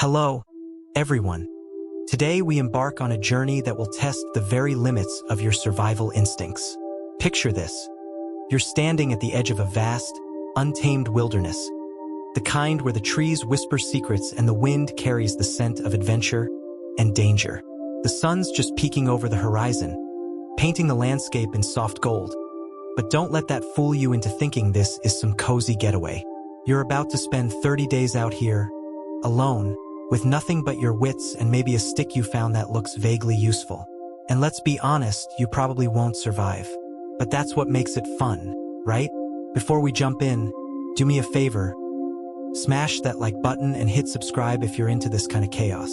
Hello, everyone. Today we embark on a journey that will test the very limits of your survival instincts. Picture this. You're standing at the edge of a vast, untamed wilderness, the kind where the trees whisper secrets and the wind carries the scent of adventure and danger. The sun's just peeking over the horizon, painting the landscape in soft gold. But don't let that fool you into thinking this is some cozy getaway. You're about to spend 30 days out here, alone, with nothing but your wits and maybe a stick you found that looks vaguely useful. And let's be honest, you probably won't survive. But that's what makes it fun, right? Before we jump in, do me a favor. Smash that like button and hit subscribe if you're into this kind of chaos.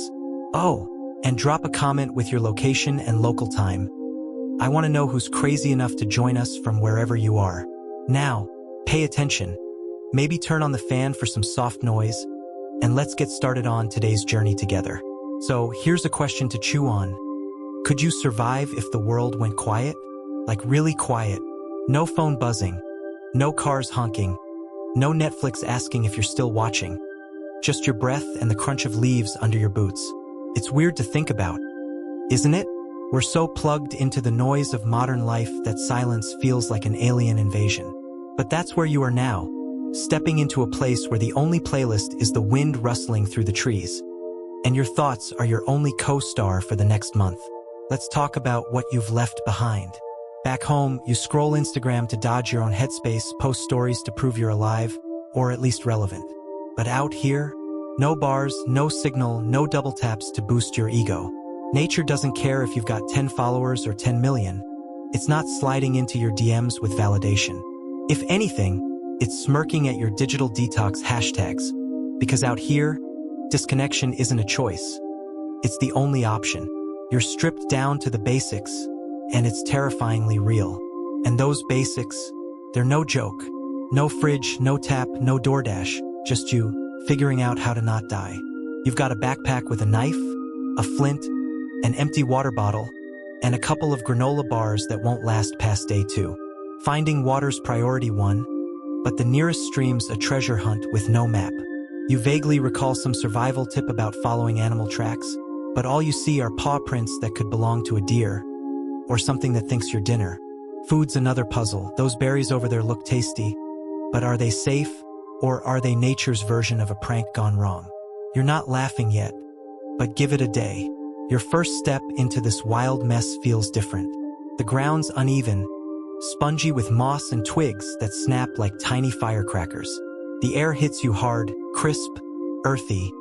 Oh, and drop a comment with your location and local time. I want to know who's crazy enough to join us from wherever you are. Now, pay attention. Maybe turn on the fan for some soft noise, and let's get started on today's journey together. So here's a question to chew on. Could you survive if the world went quiet? Like really quiet. No phone buzzing. No cars honking. No Netflix asking if you're still watching. Just your breath and the crunch of leaves under your boots. It's weird to think about, isn't it? We're so plugged into the noise of modern life that silence feels like an alien invasion. But that's where you are now, stepping into a place where the only playlist is the wind rustling through the trees. And your thoughts are your only co-star for the next month. Let's talk about what you've left behind. Back home, you scroll Instagram to dodge your own headspace, post stories to prove you're alive, or at least relevant. But out here, no bars, no signal, no double taps to boost your ego. Nature doesn't care if you've got 10 followers or 10 million. It's not sliding into your DMs with validation. If anything, it's smirking at your digital detox hashtags. Because out here, disconnection isn't a choice. It's the only option. You're stripped down to the basics, and it's terrifyingly real. And those basics, they're no joke. No fridge, no tap, no DoorDash, just you figuring out how to not die. You've got a backpack with a knife, a flint, an empty water bottle, and a couple of granola bars that won't last past day 2. Finding water's priority 1, but the nearest stream's a treasure hunt with no map. You vaguely recall some survival tip about following animal tracks, but all you see are paw prints that could belong to a deer, or something that thinks you're dinner. Food's another puzzle. Those berries over there look tasty, but are they safe, or are they nature's version of a prank gone wrong? You're not laughing yet, but give it a day. Your first step into this wild mess feels different. The ground's uneven, spongy with moss and twigs that snap like tiny firecrackers. The air hits you hard, crisp, earthy,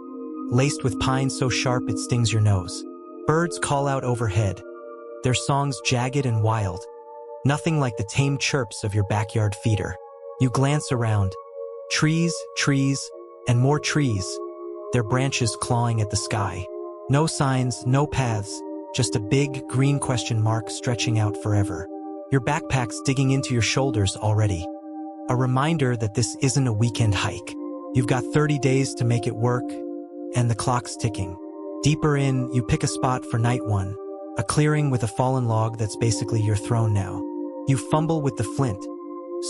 laced with pine so sharp it stings your nose. Birds call out overhead, their songs jagged and wild, nothing like the tame chirps of your backyard feeder. You glance around, trees, and more trees, their branches clawing at the sky. No signs, no paths, just a big green question mark stretching out forever. Your backpack's digging into your shoulders already. A reminder that this isn't a weekend hike. You've got 30 days to make it work, and the clock's ticking. Deeper in, you pick a spot for night 1, a clearing with a fallen log that's basically your throne now. You fumble with the flint,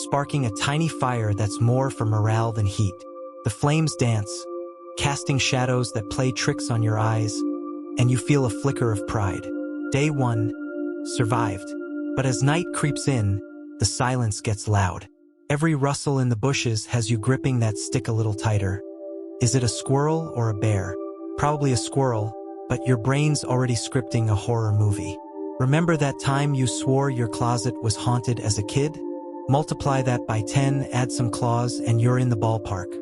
sparking a tiny fire that's more for morale than heat. The flames dance, casting shadows that play tricks on your eyes, and you feel a flicker of pride. Day 1, survived. But as night creeps in, the silence gets loud. Every rustle in the bushes has you gripping that stick a little tighter. Is it a squirrel or a bear? Probably a squirrel, but your brain's already scripting a horror movie. Remember that time you swore your closet was haunted as a kid? Multiply that by 10, add some claws, and you're in the ballpark.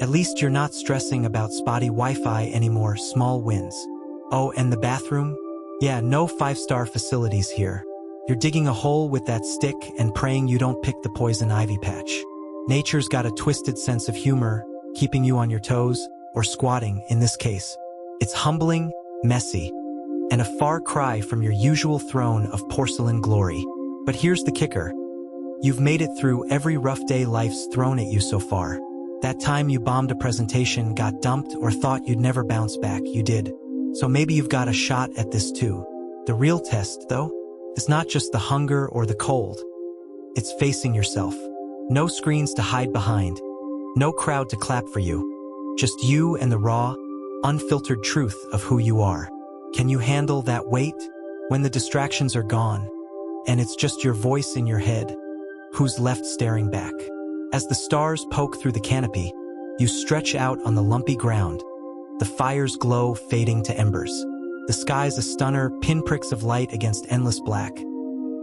At least you're not stressing about spotty Wi-Fi anymore, small wins. Oh, and the bathroom? Yeah, no 5-star facilities here. You're digging a hole with that stick and praying you don't pick the poison ivy patch. Nature's got a twisted sense of humor, keeping you on your toes, or squatting in this case. It's humbling, messy, and a far cry from your usual throne of porcelain glory. But here's the kicker. You've made it through every rough day life's thrown at you so far. That time you bombed a presentation, got dumped, or thought you'd never bounce back, you did. So maybe you've got a shot at this too. The real test, though, is not just the hunger or the cold. It's facing yourself. No screens to hide behind. No crowd to clap for you. Just you and the raw, unfiltered truth of who you are. Can you handle that weight when the distractions are gone and it's just your voice in your head? Who's left staring back? As the stars poke through the canopy, you stretch out on the lumpy ground, the fire's glow fading to embers. The sky's a stunner, pinpricks of light against endless black.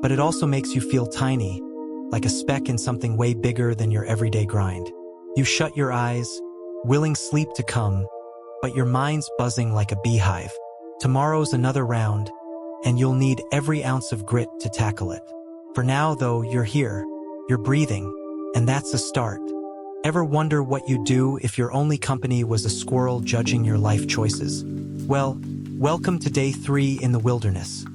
But it also makes you feel tiny, like a speck in something way bigger than your everyday grind. You shut your eyes, willing sleep to come, but your mind's buzzing like a beehive. Tomorrow's another round, and you'll need every ounce of grit to tackle it. For now, though, you're here, you're breathing, and that's a start. Ever wonder what you'd do if your only company was a squirrel judging your life choices? Well, welcome to day 3 in the wilderness,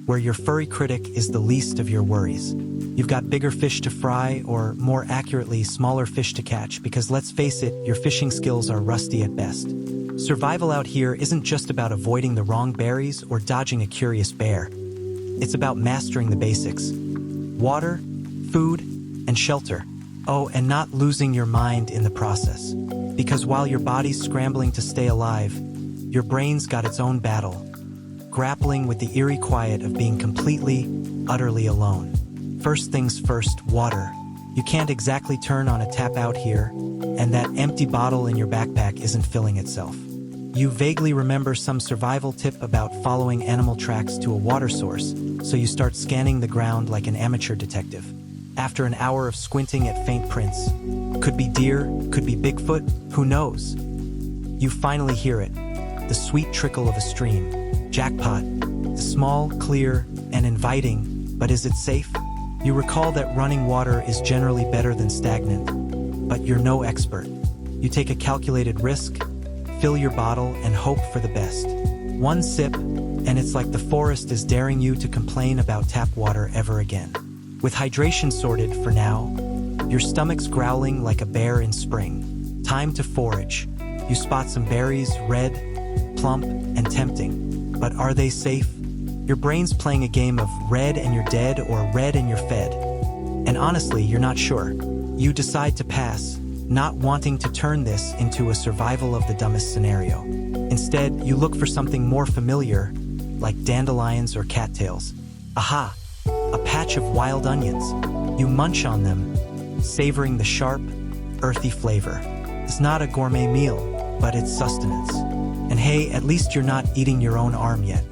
where your furry critic is the least of your worries. You've got bigger fish to fry, or more accurately, smaller fish to catch, because let's face it, your fishing skills are rusty at best. Survival out here isn't just about avoiding the wrong berries or dodging a curious bear. It's about mastering the basics: water, food, and shelter. Oh, and not losing your mind in the process. Because while your body's scrambling to stay alive, your brain's got its own battle, grappling with the eerie quiet of being completely, utterly alone. First things first, water. You can't exactly turn on a tap out here, and that empty bottle in your backpack isn't filling itself. You vaguely remember some survival tip about following animal tracks to a water source, so you start scanning the ground like an amateur detective. After an hour of squinting at faint prints, could be deer, could be Bigfoot, who knows? You finally hear it, the sweet trickle of a stream. Jackpot. The small, clear, and inviting, but is it safe? You recall that running water is generally better than stagnant, but you're no expert. You take a calculated risk, fill your bottle, and hope for the best. One sip, and it's like the forest is daring you to complain about tap water ever again. With hydration sorted for now, your stomach's growling like a bear in spring. Time to forage. You spot some berries, red, plump, and tempting. But are they safe? Your brain's playing a game of red and you're dead or red and you're fed. And honestly, you're not sure. You decide to pass, not wanting to turn this into a survival of the dumbest scenario. Instead, you look for something more familiar, like dandelions or cattails. Aha! A patch of wild onions. You munch on them, savoring the sharp, earthy flavor. It's not a gourmet meal, but it's sustenance. And hey, at least you're not eating your own arm yet.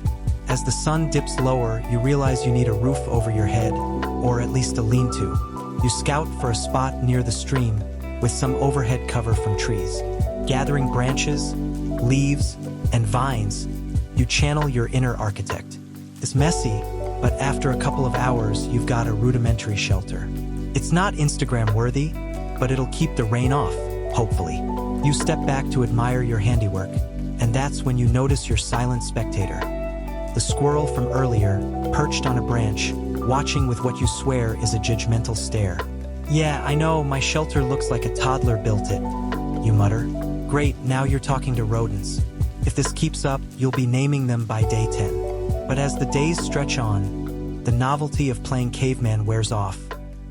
As the sun dips lower, you realize you need a roof over your head, or at least a lean-to. You scout for a spot near the stream with some overhead cover from trees. Gathering branches, leaves, and vines, you channel your inner architect. It's messy, but after a couple of hours, you've got a rudimentary shelter. It's not Instagram-worthy, but it'll keep the rain off, hopefully. You step back to admire your handiwork, and that's when you notice your silent spectator. The squirrel from earlier, perched on a branch, watching with what you swear is a judgmental stare. Yeah, I know, my shelter looks like a toddler built it, you mutter. Great, now you're talking to rodents. If this keeps up, you'll be naming them by day 10. But as the days stretch on, the novelty of playing caveman wears off,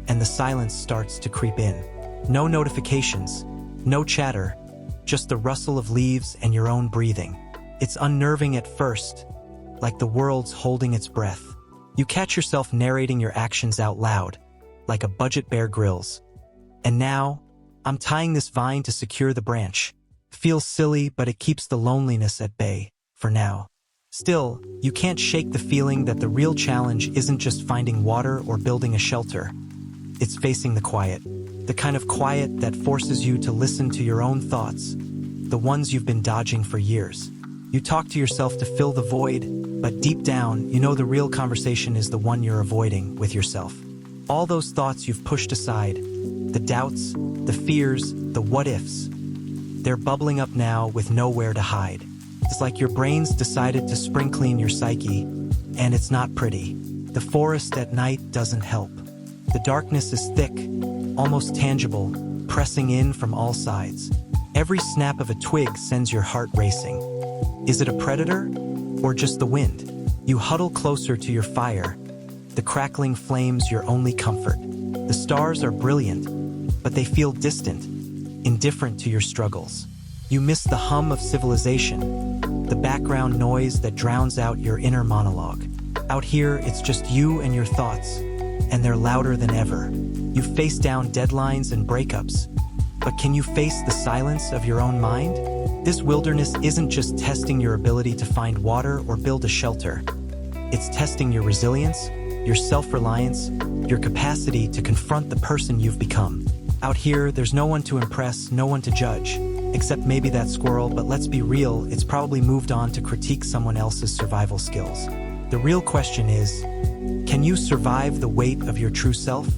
and the silence starts to creep in. No notifications, no chatter, just the rustle of leaves and your own breathing. It's unnerving at first, like the world's holding its breath. You catch yourself narrating your actions out loud, like a budget Bear Grylls. And now, I'm tying this vine to secure the branch. Feels silly, but it keeps the loneliness at bay, for now. Still, you can't shake the feeling that the real challenge isn't just finding water or building a shelter. It's facing the quiet. The kind of quiet that forces you to listen to your own thoughts, the ones you've been dodging for years. You talk to yourself to fill the void, but deep down, you know the real conversation is the one you're avoiding with yourself. All those thoughts you've pushed aside, the doubts, the fears, the what-ifs, they're bubbling up now with nowhere to hide. It's like your brain's decided to spring clean your psyche, and it's not pretty. The forest at night doesn't help. The darkness is thick, almost tangible, pressing in from all sides. Every snap of a twig sends your heart racing. Is it a predator, or just the wind? You huddle closer to your fire, the crackling flames your only comfort. The stars are brilliant, but they feel distant, indifferent to your struggles. You miss the hum of civilization, the background noise that drowns out your inner monologue. Out here, it's just you and your thoughts, and they're louder than ever. You face down deadlines and breakups, but can you face the silence of your own mind? This wilderness isn't just testing your ability to find water or build a shelter. It's testing your resilience, your self-reliance, your capacity to confront the person you've become. Out here, there's no one to impress, no one to judge, except maybe that squirrel, but let's be real, it's probably moved on to critique someone else's survival skills. The real question is, can you survive the weight of your true self?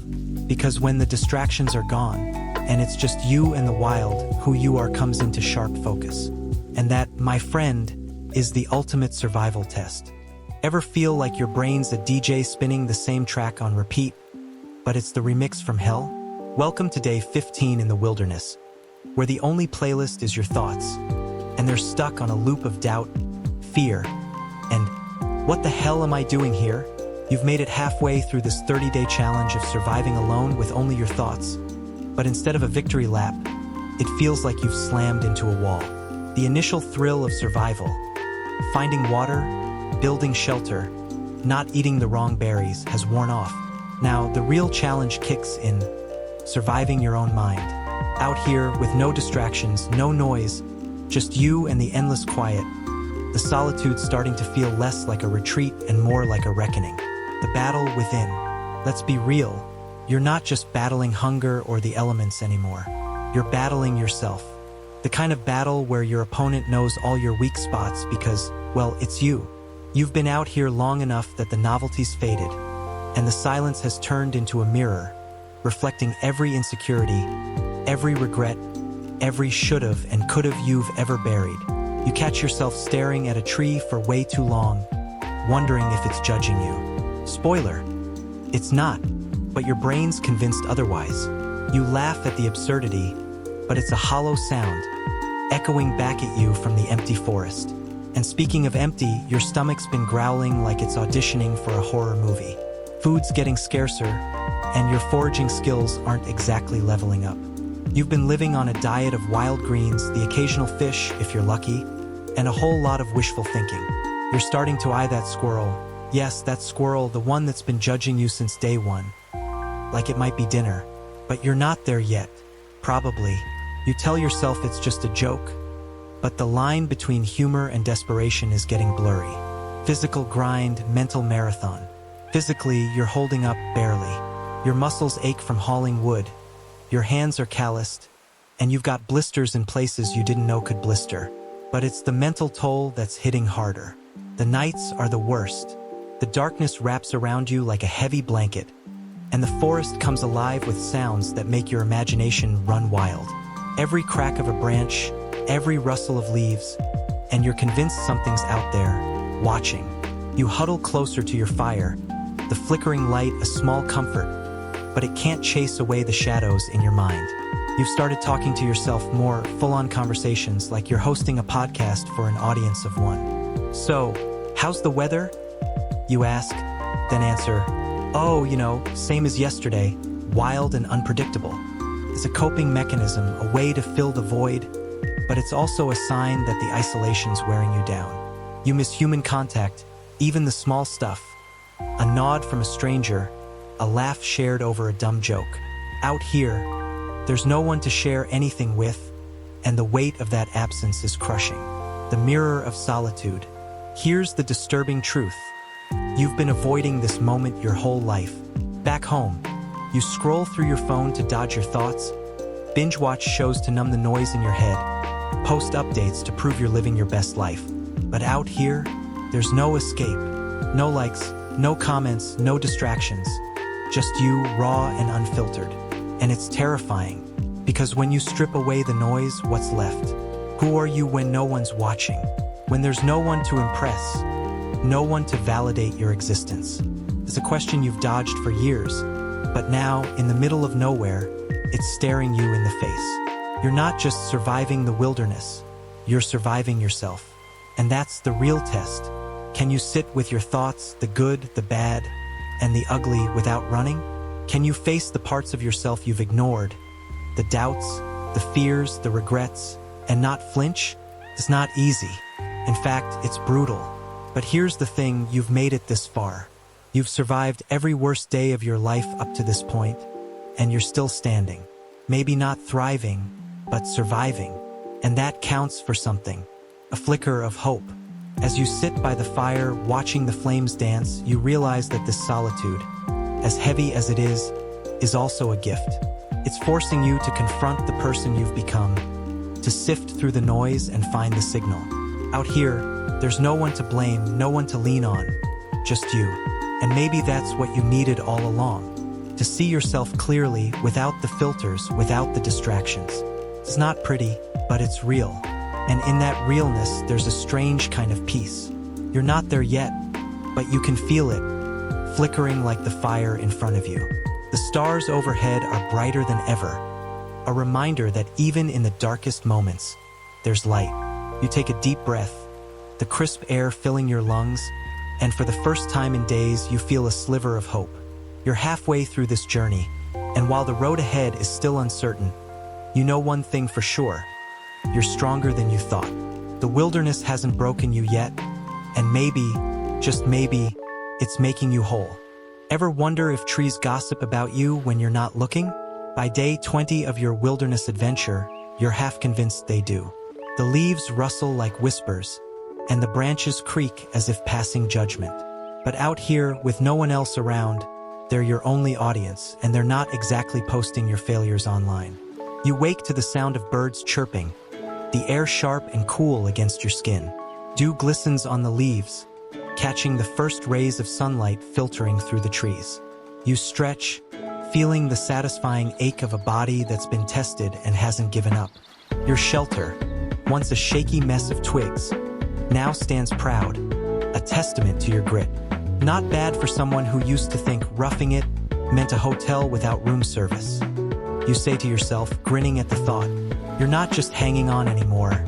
Because when the distractions are gone, and it's just you and the wild, who you are comes into sharp focus. And that, my friend, is the ultimate survival test. Ever feel like your brain's a DJ spinning the same track on repeat, but it's the remix from hell? Welcome to day 15 in the wilderness, where the only playlist is your thoughts, and they're stuck on a loop of doubt, fear, and what the hell am I doing here? You've made it halfway through this 30-day challenge of surviving alone with only your thoughts, but instead of a victory lap, it feels like you've slammed into a wall. The initial thrill of survival, finding water, building shelter, not eating the wrong berries, has worn off. Now, the real challenge kicks in, surviving your own mind. Out here, with no distractions, no noise, just you and the endless quiet, the solitude's starting to feel less like a retreat and more like a reckoning. The battle within. Let's be real, you're not just battling hunger or the elements anymore. You're battling yourself. The kind of battle where your opponent knows all your weak spots because, well, it's you. You've been out here long enough that the novelty's faded, and the silence has turned into a mirror, reflecting every insecurity, every regret, every should've and could've you've ever buried. You catch yourself staring at a tree for way too long, wondering if it's judging you. Spoiler, it's not, but your brain's convinced otherwise. You laugh at the absurdity, but it's a hollow sound, echoing back at you from the empty forest. And speaking of empty, your stomach's been growling like it's auditioning for a horror movie. Food's getting scarcer, and your foraging skills aren't exactly leveling up. You've been living on a diet of wild greens, the occasional fish, if you're lucky, and a whole lot of wishful thinking. You're starting to eye that squirrel. Yes, that squirrel, the one that's been judging you since day one. Like it might be dinner. But you're not there yet. Probably. You tell yourself it's just a joke. But the line between humor and desperation is getting blurry. Physical grind, mental marathon. Physically, you're holding up barely. Your muscles ache from hauling wood. Your hands are calloused, and you've got blisters in places you didn't know could blister. But it's the mental toll that's hitting harder. The nights are the worst. The darkness wraps around you like a heavy blanket, and the forest comes alive with sounds that make your imagination run wild. Every crack of a branch, every rustle of leaves, and you're convinced something's out there, watching. You huddle closer to your fire, the flickering light a small comfort, but it can't chase away the shadows in your mind. You've started talking to yourself more, full-on conversations like you're hosting a podcast for an audience of one. So, how's the weather? You ask, then answer, oh, same as yesterday, wild and unpredictable. It's a coping mechanism, a way to fill the void, but it's also a sign that the isolation's wearing you down. You miss human contact, even the small stuff. A nod from a stranger, a laugh shared over a dumb joke. Out here, there's no one to share anything with, and the weight of that absence is crushing. The mirror of solitude. Here's the disturbing truth. You've been avoiding this moment your whole life. Back home, you scroll through your phone to dodge your thoughts, binge watch shows to numb the noise in your head, post updates to prove you're living your best life. But out here, there's no escape. No likes, no comments, no distractions. Just you, raw and unfiltered. And it's terrifying, because when you strip away the noise, what's left? Who are you when no one's watching? When there's no one to impress, no one to validate your existence? It's a question you've dodged for years, but now, in the middle of nowhere, it's staring you in the face. You're not just surviving the wilderness, you're surviving yourself. And that's the real test. Can you sit with your thoughts, the good, the bad, and the ugly without running? Can you face the parts of yourself you've ignored, the doubts, the fears, the regrets, And not flinch is not easy. In fact, it's brutal. But here's the thing, you've made it this far. You've survived every worst day of your life up to this point, and you're still standing. Maybe not thriving, but surviving. And that counts for something. A flicker of hope. As you sit by the fire, watching the flames dance, you realize that this solitude, as heavy as it is also a gift. It's forcing you to confront the person you've become, to sift through the noise and find the signal. Out here, there's no one to blame, no one to lean on, just you. And maybe that's what you needed all along, to see yourself clearly, without the filters, without the distractions. It's not pretty, but it's real. And in that realness, there's a strange kind of peace. You're not there yet, but you can feel it, flickering like the fire in front of you. The stars overhead are brighter than ever, a reminder that even in the darkest moments, there's light. You take a deep breath, the crisp air filling your lungs, and for the first time in days, you feel a sliver of hope. You're halfway through this journey, and while the road ahead is still uncertain, you know one thing for sure: you're stronger than you thought. The wilderness hasn't broken you yet, and maybe, just maybe, it's making you whole. Ever wonder if trees gossip about you when you're not looking? By day 20 of your wilderness adventure, you're half convinced they do. The leaves rustle like whispers, and the branches creak as if passing judgment. But out here, with no one else around, they're your only audience, and they're not exactly posting your failures online. You wake to the sound of birds chirping, the air sharp and cool against your skin. Dew glistens on the leaves, catching the first rays of sunlight filtering through the trees. You stretch, feeling the satisfying ache of a body that's been tested and hasn't given up. Your shelter, once a shaky mess of twigs, now stands proud, a testament to your grit. Not bad for someone who used to think roughing it meant a hotel without room service. You say to yourself, grinning at the thought, you're not just hanging on anymore.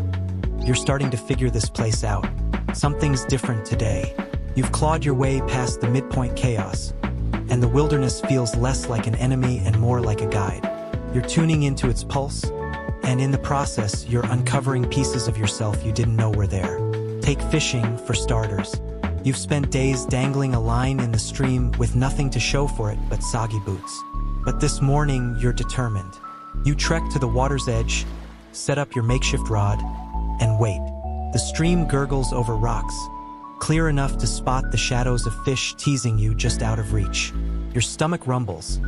You're starting to figure this place out. Something's different today. You've clawed your way past the midpoint chaos, and the wilderness feels less like an enemy and more like a guide. You're tuning into its pulse, and in the process, you're uncovering pieces of yourself you didn't know were there. Take fishing, for starters. You've spent days dangling a line in the stream with nothing to show for it but soggy boots. But this morning, you're determined. You trek to the water's edge, set up your makeshift rod, and wait. The stream gurgles over rocks, clear enough to spot the shadows of fish teasing you just out of reach. Your stomach rumbles,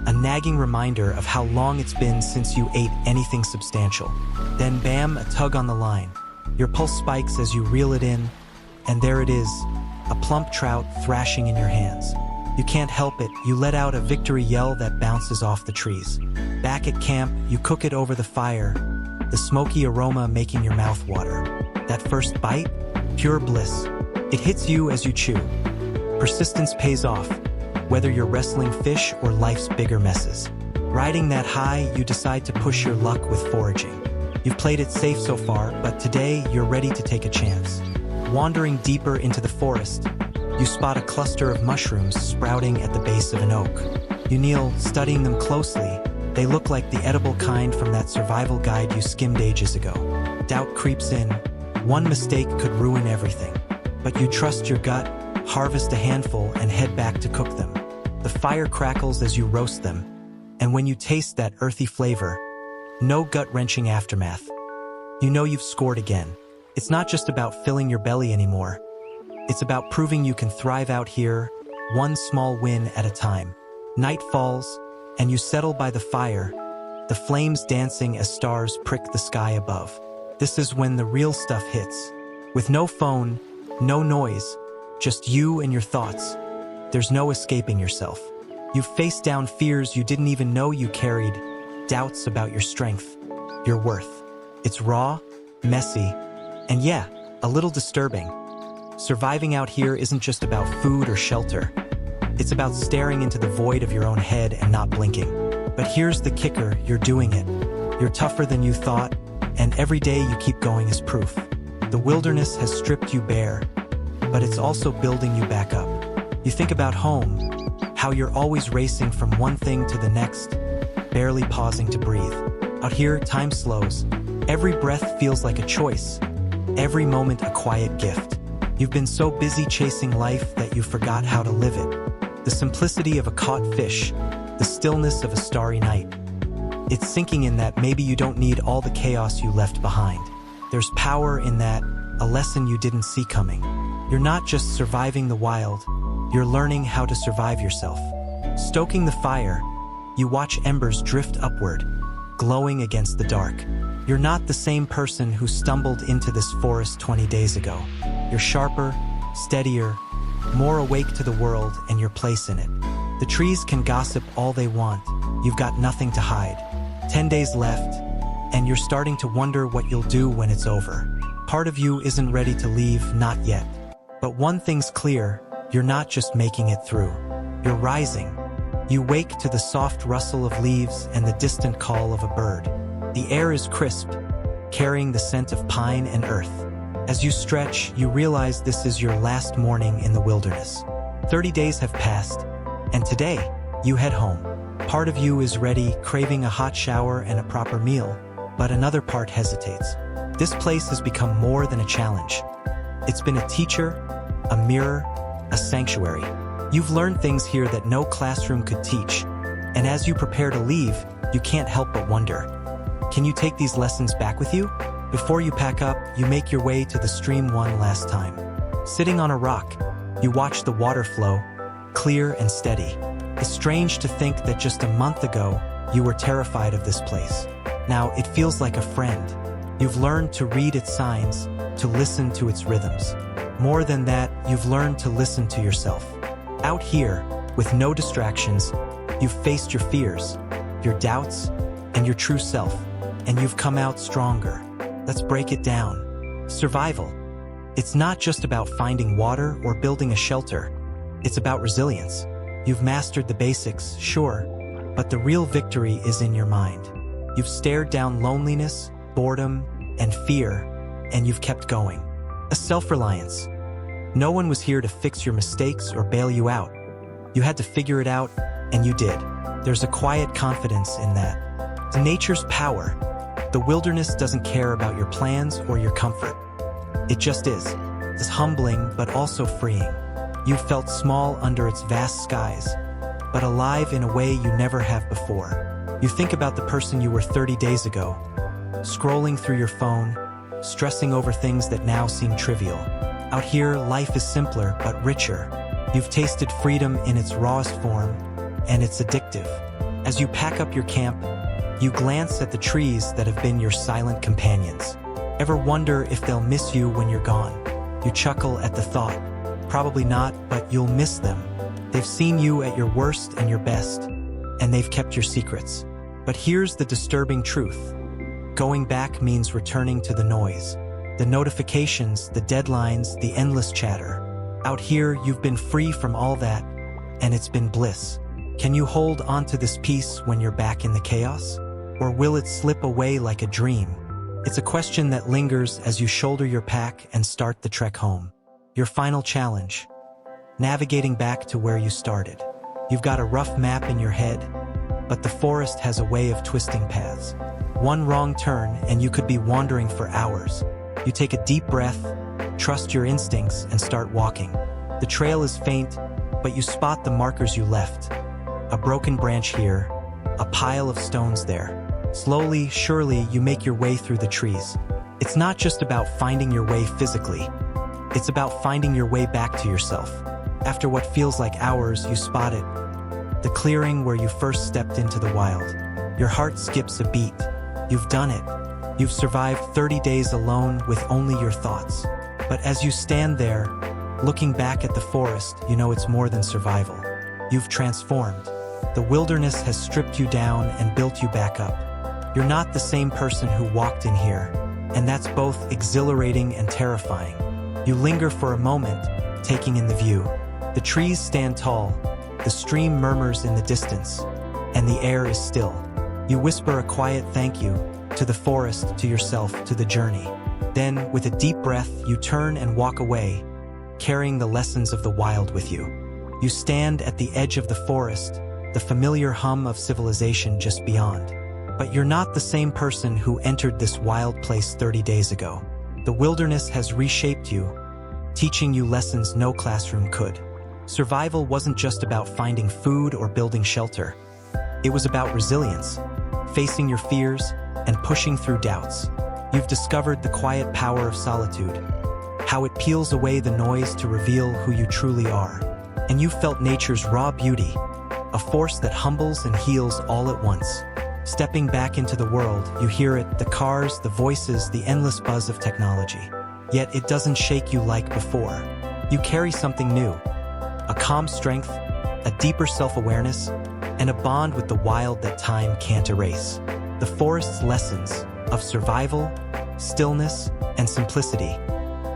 a nagging reminder of how long it's been since you ate anything substantial. Then bam, a tug on the line. Your pulse spikes as you reel it in, and there it is, a plump trout thrashing in your hands. You can't help it, you let out a victory yell that bounces off the trees. Back at camp, you cook it over the fire, the smoky aroma making your mouth water. That first bite? Pure bliss. It hits you as you chew. Persistence pays off, whether you're wrestling fish or life's bigger messes. Riding that high, you decide to push your luck with foraging. You've played it safe so far, but today you're ready to take a chance. Wandering deeper into the forest, you spot a cluster of mushrooms sprouting at the base of an oak. You kneel, studying them closely. They look like the edible kind from that survival guide you skimmed ages ago. Doubt creeps in. One mistake could ruin everything. But you trust your gut, harvest a handful, and head back to cook them. The fire crackles as you roast them, and when you taste that earthy flavor, no gut-wrenching aftermath, you know you've scored again. It's not just about filling your belly anymore. It's about proving you can thrive out here, one small win at a time. Night falls, and you settle by the fire, the flames dancing as stars prick the sky above. This is when the real stuff hits. With no phone, no noise, just you and your thoughts. There's no escaping yourself. You've faced down fears you didn't even know you carried, doubts about your strength, your worth. It's raw, messy, and yeah, a little disturbing. Surviving out here isn't just about food or shelter. It's about staring into the void of your own head and not blinking. But here's the kicker, you're doing it. You're tougher than you thought, and every day you keep going is proof. The wilderness has stripped you bare, but it's also building you back up. You think about home, how you're always racing from one thing to the next, barely pausing to breathe. Out here, time slows, Every breath feels like a choice, every moment a quiet gift. You've been so busy chasing life that you forgot how to live it. The simplicity of a caught fish, the stillness of a starry night. It's sinking in that maybe you don't need all the chaos you left behind. There's power in that, a lesson you didn't see coming. You're not just surviving the wild, you're learning how to survive yourself. Stoking the fire, you watch embers drift upward, glowing against the dark. You're not the same person who stumbled into this forest 20 days ago. You're sharper, steadier, more awake to the world and your place in it. The trees can gossip all they want. You've got nothing to hide. 10 days left, and you're starting to wonder what you'll do when it's over. Part of you isn't ready to leave, not yet. But one thing's clear, you're not just making it through. You're rising. You wake to the soft rustle of leaves and the distant call of a bird. The air is crisp, carrying the scent of pine and earth. As you stretch, you realize this is your last morning in the wilderness. 30 days have passed, and today, you head home. Part of you is ready, craving a hot shower and a proper meal, but another part hesitates. This place has become more than a challenge. It's been a teacher, a mirror, a sanctuary. You've learned things here that no classroom could teach, and as you prepare to leave, you can't help but wonder, can you take these lessons back with you? Before you pack up, you make your way to the stream one last time. Sitting on a rock, you watch the water flow, clear and steady. It's strange to think that just a month ago, you were terrified of this place. Now it feels like a friend. You've learned to read its signs, to listen to its rhythms. More than that, you've learned to listen to yourself. Out here, with no distractions, you've faced your fears, your doubts, and your true self, and you've come out stronger. Let's break it down. Survival. It's not just about finding water or building a shelter. It's about resilience. You've mastered the basics, sure, but the real victory is in your mind. You've stared down loneliness, boredom, and fear, and you've kept going. A self-reliance. No one was here to fix your mistakes or bail you out. You had to figure it out, and you did. There's a quiet confidence in that. To nature's power. The wilderness doesn't care about your plans or your comfort. It just is. It's humbling, but also freeing. You've felt small under its vast skies, but alive in a way you never have before. You think about the person you were 30 days ago, scrolling through your phone, stressing over things that now seem trivial. Out here, life is simpler, but richer. You've tasted freedom in its rawest form, and it's addictive. As you pack up your camp, you glance at the trees that have been your silent companions. Ever wonder if they'll miss you when you're gone? You chuckle at the thought. Probably not, but you'll miss them. They've seen you at your worst and your best, and they've kept your secrets. But here's the disturbing truth. Going back means returning to the noise. The notifications, the deadlines, the endless chatter. Out here, you've been free from all that, and it's been bliss. Can you hold on to this peace when you're back in the chaos? Or will it slip away like a dream? It's a question that lingers as you shoulder your pack and start the trek home. Your final challenge. Navigating back to where you started. You've got a rough map in your head, but the forest has a way of twisting paths. One wrong turn and you could be wandering for hours. You take a deep breath, trust your instincts, and start walking. The trail is faint, but you spot the markers you left. A broken branch here, a pile of stones there. Slowly, surely, you make your way through the trees. It's not just about finding your way physically. It's about finding your way back to yourself. After what feels like hours, you spot it. The clearing where you first stepped into the wild. Your heart skips a beat. You've done it. You've survived 30 days alone with only your thoughts. But as you stand there, looking back at the forest, you know it's more than survival. You've transformed. The wilderness has stripped you down and built you back up. You're not the same person who walked in here, and that's both exhilarating and terrifying. You linger for a moment, taking in the view. The trees stand tall, the stream murmurs in the distance, and the air is still. You whisper a quiet thank you, to the forest, to yourself, to the journey. Then, with a deep breath, you turn and walk away, carrying the lessons of the wild with you. You stand at the edge of the forest, the familiar hum of civilization just beyond. But you're not the same person who entered this wild place 30 days ago. The wilderness has reshaped you, teaching you lessons no classroom could. Survival wasn't just about finding food or building shelter. It was about resilience, facing your fears, and pushing through doubts. You've discovered the quiet power of solitude, how it peels away the noise to reveal who you truly are. And you've felt nature's raw beauty, a force that humbles and heals all at once. Stepping back into the world, you hear it, the cars, the voices, the endless buzz of technology. Yet it doesn't shake you like before. You carry something new, a calm strength, a deeper self-awareness, and a bond with the wild that time can't erase. The forest's lessons of survival, stillness, and simplicity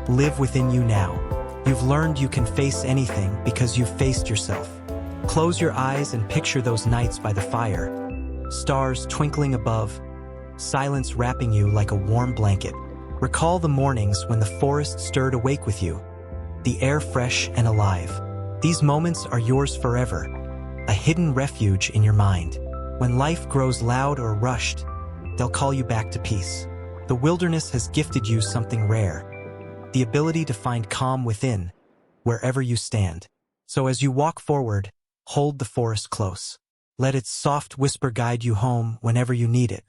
live within you now. You've learned you can face anything because you've faced yourself. Close your eyes and picture those nights by the fire, stars twinkling above, silence wrapping you like a warm blanket. Recall the mornings when the forest stirred awake with you, the air fresh and alive. These moments are yours forever, a hidden refuge in your mind. When life grows loud or rushed, they'll call you back to peace. The wilderness has gifted you something rare, the ability to find calm within, wherever you stand. So as you walk forward, hold the forest close. Let its soft whisper guide you home whenever you need it.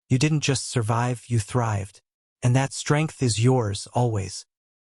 You didn't just survive, you thrived. And that strength is yours always.